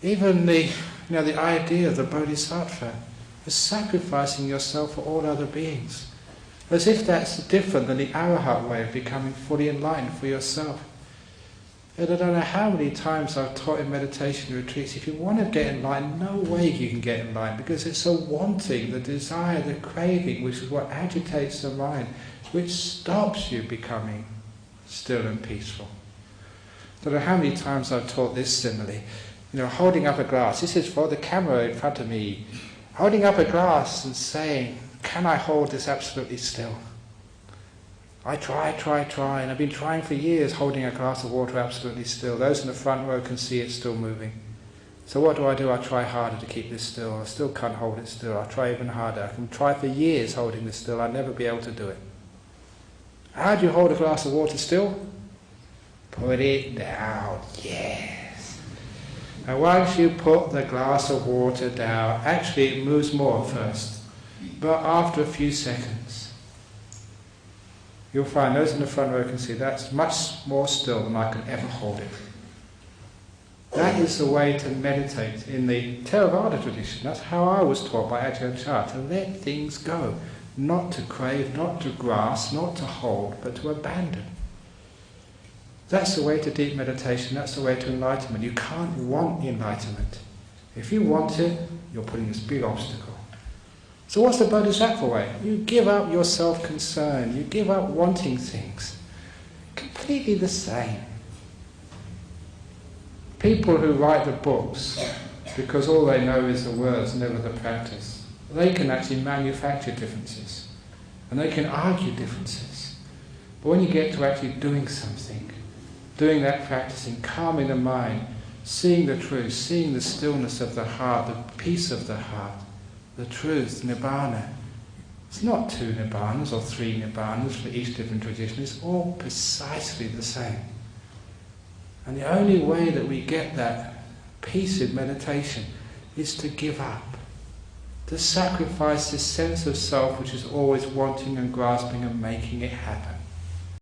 Even the idea of the bodhisattva is sacrificing yourself for all other beings. As if that's different than the arahat way of becoming fully enlightened for yourself. And I don't know how many times I've taught in meditation retreats, if you want to get enlightened, no way you can get enlightened, because it's a wanting, the desire, the craving, which is what agitates the mind, which stops you becoming still and peaceful. I don't know how many times I've taught this simile. Holding up a glass. This is for the camera in front of me. Holding up a glass and saying, can I hold this absolutely still? I try, and I've been trying for years, holding a glass of water absolutely still. Those in the front row can see it still moving. So what do? I try harder to keep this still. I still can't hold it still. I try even harder. I can try for years holding this still. I'll never be able to do it. How do you hold a glass of water still? Put it down. Yes. And once you put the glass of water down, actually it moves more at first. But after a few seconds, you'll find those in the front row can see that's much more still than I can ever hold it. That is the way to meditate in the Theravada tradition. That's how I was taught by Ajahn Brahm, to let things go. Not to crave, not to grasp, not to hold, but to abandon. That's the way to deep meditation, that's the way to enlightenment. You can't want enlightenment. If you want it, you're putting this big obstacle. So what's the bodhisattva way? You give up your self-concern, you give up wanting things. Completely the same. People who write the books, because all they know is the words, never the practice, they can actually manufacture differences. And they can argue differences. But when you get to actually doing something, doing that practicing, calming the mind, seeing the truth, seeing the stillness of the heart, the peace of the heart, the truth, nibbana. It's not 2 nibbanas or 3 nibbanas for each different tradition, it's all precisely the same. And the only way that we get that peace in meditation is to give up, to sacrifice this sense of self which is always wanting and grasping and making it happen.